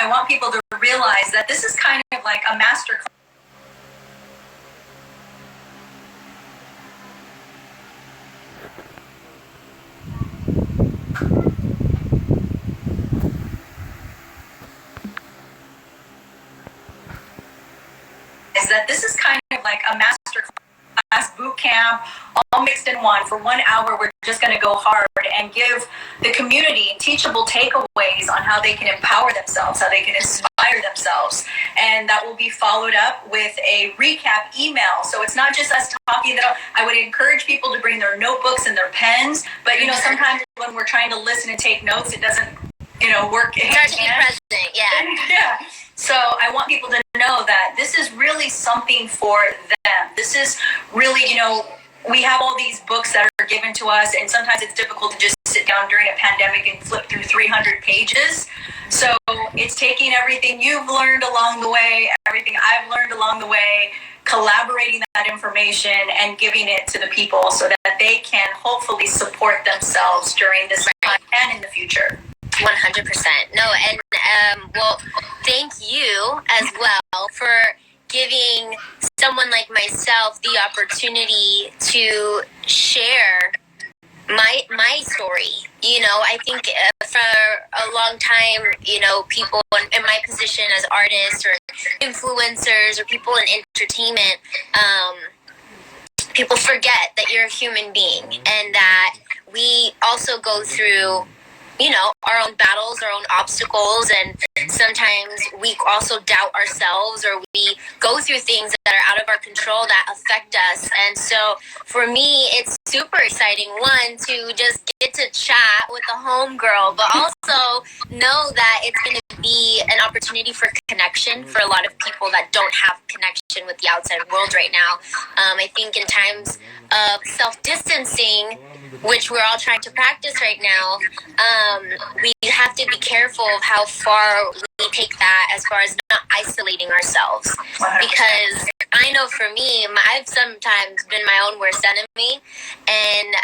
I want people to realize that this is kind of like a master class. That this is kind of like a master class boot camp, all mixed in one. For 1 hour, we're just going to go hard and give the community teachable takeaways on how they can empower themselves, how they can inspire themselves. And that will be followed up with a recap email. So it's not just us talking. I would encourage people to bring their notebooks and their pens. But, sometimes when we're trying to listen and take notes, it doesn't, work. It's hard to be present, yeah. Yeah. So I want people to know that this is really something for them. This is really, we have all these books that are given to us, and sometimes it's difficult to just sit down during a pandemic and flip through 300 pages. So it's taking everything you've learned along the way, everything I've learned along the way, collaborating that information and giving it to the people so that they can hopefully support themselves during this time and in the future. 100%. No, and well, thank you as well for giving someone like myself the opportunity to share my story. I think for a long time, people in my position as artists or influencers or people in entertainment, people forget that you're a human being and that we also go through our own battles, our own obstacles, and sometimes we also doubt ourselves or we go through things that are out of our control that affect us. And so for me, it's super exciting, one, to just get to chat with a homegirl, but also know that it's going to be an opportunity for connection for a lot of people that don't have connection with the outside world right now. I think in times of self-distancing, which we're all trying to practice right now, we have to be careful of how far we take that as far as not isolating ourselves. Because I know for me, I've sometimes been my own worst enemy and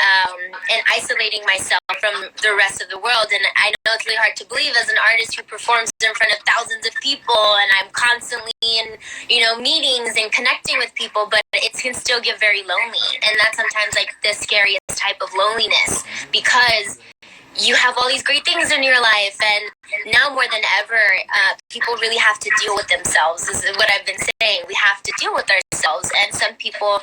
isolating myself from the rest of the world. And I know it's really hard to believe as an artist who performs in front of thousands of people and I'm constantly in, meetings and connecting with people, but it can still get very lonely. And that's sometimes like the scariest type of loneliness because you have all these great things in your life, and now more than ever, people really have to deal with themselves. This is what I've been saying. We have to deal with ourselves, and some people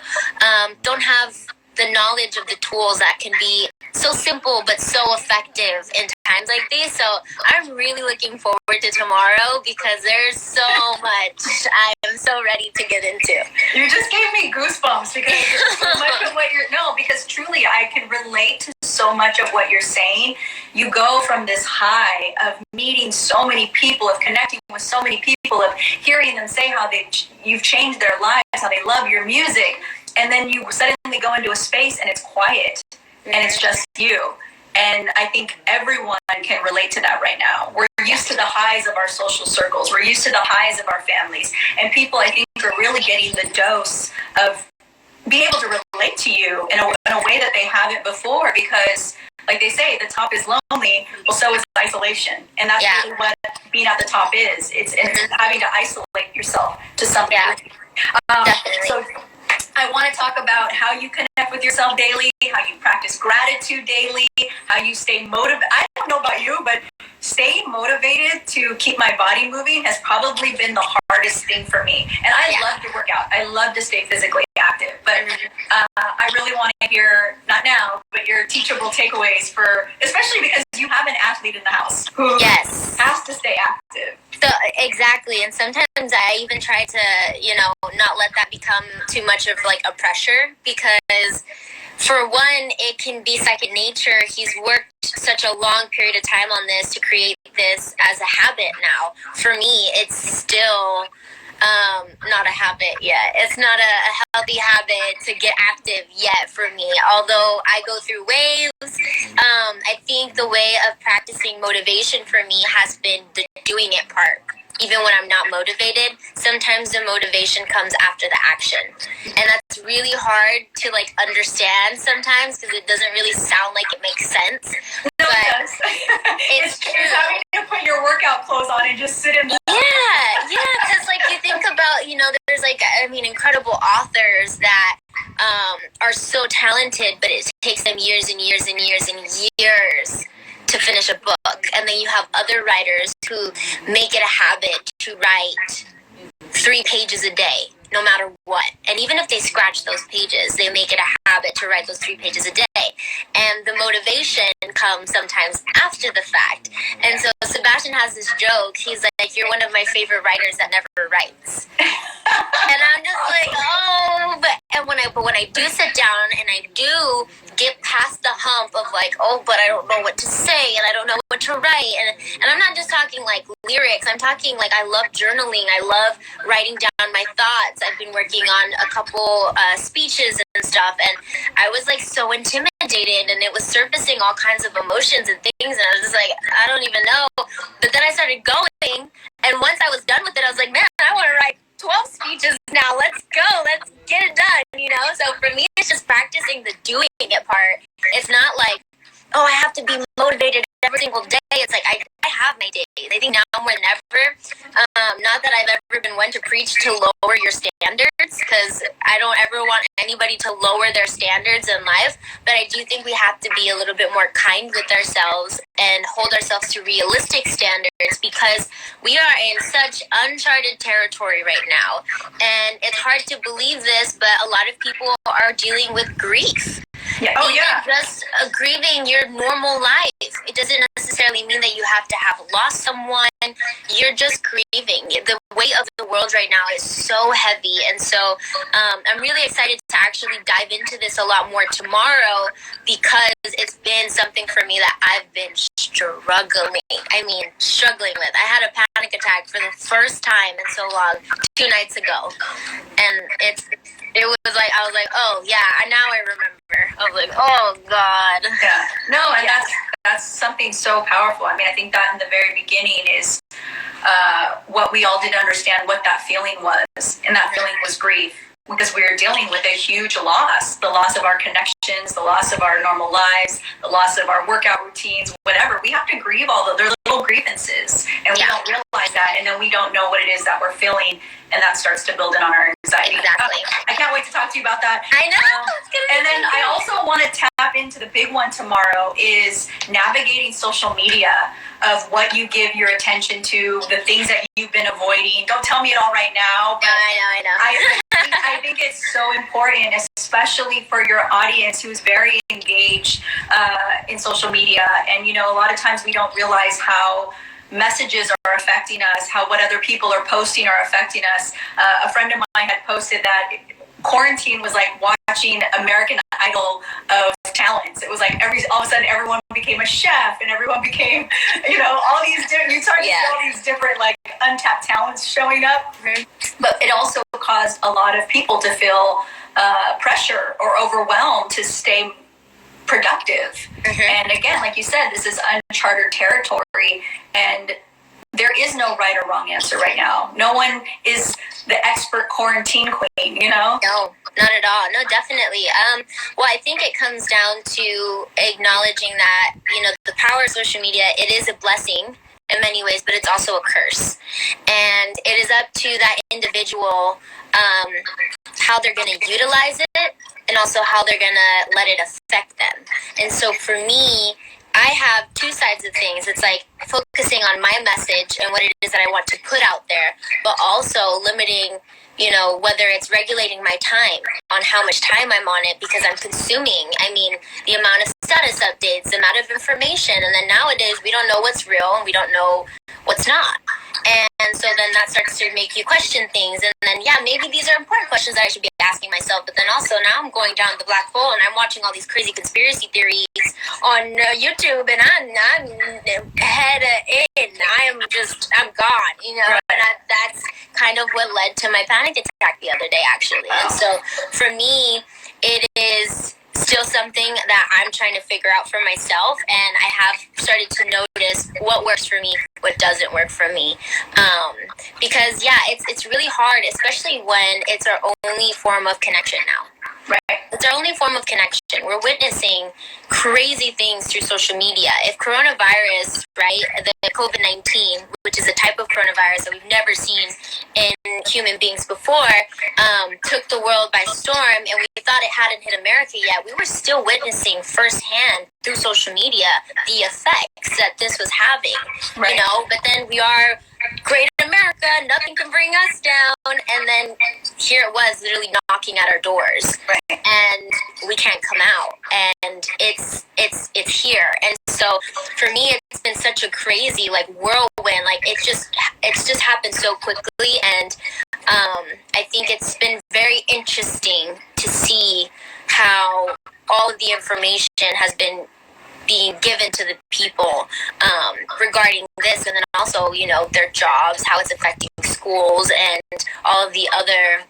don't have the knowledge of the tools that can be so simple but so effective in times like these. So I'm really looking forward to tomorrow because there's so much I am so ready to get into. You just gave me goosebumps because so much of what because truly I can relate to so much of what you're saying. You go from this high of meeting so many people, of connecting with so many people, of hearing them say how you've changed their lives, how they love your music, and then you suddenly go into a space and it's quiet and it's just you. And I think everyone can relate to that right now. We're used to the highs of our social circles. We're used to the highs of our families. And people, I think, are really getting the dose of being able to relate to you in a way that they haven't before because, like they say, the top is lonely, well, so is isolation. And that's really what being at the top is. It's having to isolate yourself to something. So I want to talk about how you connect with yourself daily, how you practice gratitude daily, how you stay motivated. I don't know about you, but staying motivated to keep my body moving has probably been the hardest thing for me. And I love to work out. I love to stay physically active. But I really want to hear, not now, but your teachable takeaways especially because you have an athlete in the house who has to stay active. So exactly, and sometimes I even try to, not let that become too much of like a pressure because for one, it can be second nature. He's worked such a long period of time on this to create this as a habit now. For me, it's still not a habit yet. It's not a healthy habit to get active yet for me, although I go through waves. I think the way of practicing motivation for me has been the doing it part. Even when I'm not motivated, sometimes the motivation comes after the action. And that's really hard to understand sometimes because it doesn't really sound like it makes sense. No, but does. it's true. It's having to put your workout clothes on and just sit in the because like you think about, there's like, incredible authors that are so talented, but it takes them years and years and years and years to finish a book. And then you have other writers who make it a habit to write 3 pages a day, no matter what. And even if they scratch those pages, they make it a habit to write those 3 pages a day. And the motivation comes sometimes after the fact. And so Sebastian has this joke. He's like, you're one of my favorite writers that never writes. And I'm just like, oh, but when I do sit down and I do get past the hump of like, oh, but I don't know what to say and I don't know what to write. And I'm not just talking like lyrics. I'm talking like I love journaling. I love writing down my thoughts. I've been working on a couple speeches and stuff. And I was like so intimidated and it was surfacing all kinds of emotions and things. And I was just like, I don't even know. But then I started going. And once I was done with it, I was like, man, I want to write 12 speeches now. Let's go. Let's get it done, So for me, it's just practicing the doing it part. It's not like, oh, I have to be motivated every single day. It's like I have my days. I think now more than ever, not that I've ever been one to preach to lower your standards, because I don't ever want anybody to lower their standards in life, but I do think we have to be a little bit more kind with ourselves and hold ourselves to realistic standards, because we are in such uncharted territory right now. And it's hard to believe this, but a lot of people are dealing with grief. Yeah. Oh, yeah. Just grieving your normal life. It doesn't necessarily mean that you have to have lost someone. You're just grieving. The weight of the world right now is so heavy. And so I'm really excited to actually dive into this a lot more tomorrow, because it's been something for me that I've been struggling with. I had a panic attack for the first time in so long 2 nights ago. And it was like, I was like, oh yeah, now I remember. I was like, oh God. Yeah. No, and that's something so powerful. I think that in the very beginning is what we all didn't understand what that feeling was. And that feeling was grief, because we were dealing with a huge loss, the loss of our connections, the loss of our normal lives, the loss of our workout routines, whatever. We have to grieve they're little grievances, and we don't realize that, and then we don't know what it is that we're feeling, and that starts to build in on our anxiety. Exactly. I can't wait to talk to you about that. I know. And then I also want to tap into the big one tomorrow, is navigating social media, of what you give your attention to, the things that you've been avoiding. Don't tell me it all right now. But I know. I think it's so important, especially for your audience who's very engaged in social media. And, a lot of times we don't realize how messages are affecting us, how what other people are posting are affecting us. A friend of mine had posted that quarantine was like watching American Idol of talents. It was like all of a sudden everyone became a chef and everyone became, all these different, you start to see all these different like untapped talents showing up. Mm-hmm. But it also caused a lot of people to feel pressure or overwhelmed to stay productive. Mm-hmm. And again, like you said, this is uncharted territory, and there is no right or wrong answer right now. No one is the expert quarantine queen, No, not at all. No, definitely. Well, I think it comes down to acknowledging that, the power of social media, it is a blessing in many ways, but it's also a curse. And it is up to that individual how they're going to utilize it, and also how they're going to let it affect them. And so for me, I have 2 sides of things. It's like focusing on my message and what it is that I want to put out there, but also limiting, whether it's regulating my time on how much time I'm on it, because I'm consuming. The amount of status updates, the amount of information, and then nowadays we don't know what's real and we don't know what's not. And so then that starts to make you question things. And then, maybe these are important questions that I should be asking myself. But then also now I'm going down the black hole and I'm watching all these crazy conspiracy theories on YouTube, and I'm head in. I'm gone, Right. And that's kind of what led to my panic attack the other day, actually. Wow. And so for me, it is still something that I'm trying to figure out for myself, and I have started to notice what works for me, what doesn't work for me, because it's really hard, especially when it's our only form of connection now. Right. It's It's our only form of connection. We're witnessing crazy things through social media. If coronavirus, right, the COVID-19, which is a type of coronavirus that we've never seen in human beings before, took the world by storm, and we thought it hadn't hit America yet, we were still witnessing firsthand through social media the effects that this was having, Right. you know. But then we are great America, nothing can bring us down, and then here it was literally knocking at our doors, Right. and we can't come out, and it's here. And so for me, it's been such a crazy like whirlwind, like it's just happened so quickly. And I think it's been very interesting to see how all of the information has been being given to the people regarding this, and then also, you know, their jobs, how it's affecting schools, and all of the other,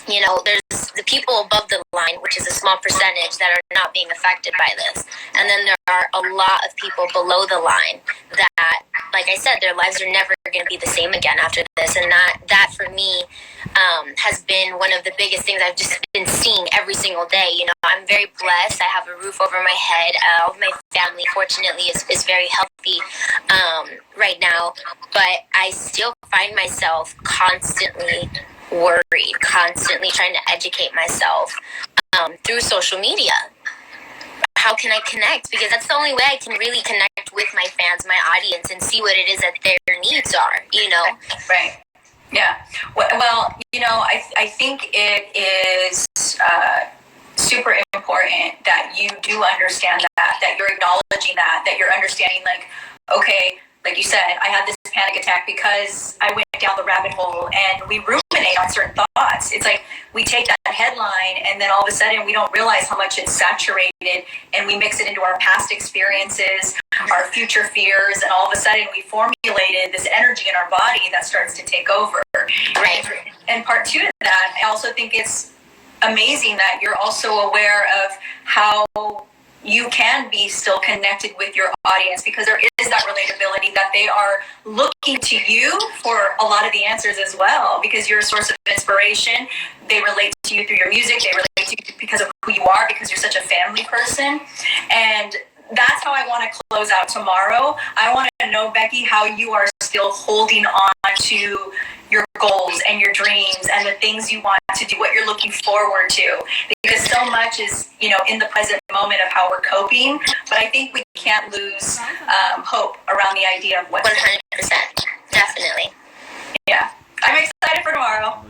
you know, there's the people above the line, which is a small percentage, that are not being affected by this. And then there are a lot of people below the line that, like I said, their lives are never going to be the same again after this. And that for me has been one of the biggest things I've just been seeing every single day. You know, I'm very blessed. I have a roof over my head. All of my family, fortunately, is very healthy right now. But I still find myself constantly worried, constantly trying to educate myself through social media. How can I connect? Because that's the only way I can really connect with my fans, my audience, and see what it is that their needs are, you know? Right. Yeah. Well, you know, I think it is super important that you do understand that you're acknowledging that you're understanding, like, okay, like you said, I had this panic attack because I went down the rabbit hole, and we ruminate on certain thoughts. It's like we take that headline, and then all of a sudden we don't realize how much it's saturated, and we mix it into our past experiences, our future fears, and all of a sudden we formulated this energy in our body that starts to take over. Right. And part two to that, I also think it's amazing that you're also aware of how you can be still connected with your audience, because there is that relatability that they are looking to you for a lot of the answers as well, because you're a source of inspiration. They relate to you through your music. They relate to you because of who you are, because you're such a family person. And that's how I want to close out tomorrow. I want to know, Becky, how you are still holding on to your goals and your dreams and the things you want to do, what you're looking forward to, because so much is, you know, in the present moment of how we're coping. But I think we can't lose hope around the idea of what's 100%. Definitely. Yeah. I'm excited for tomorrow.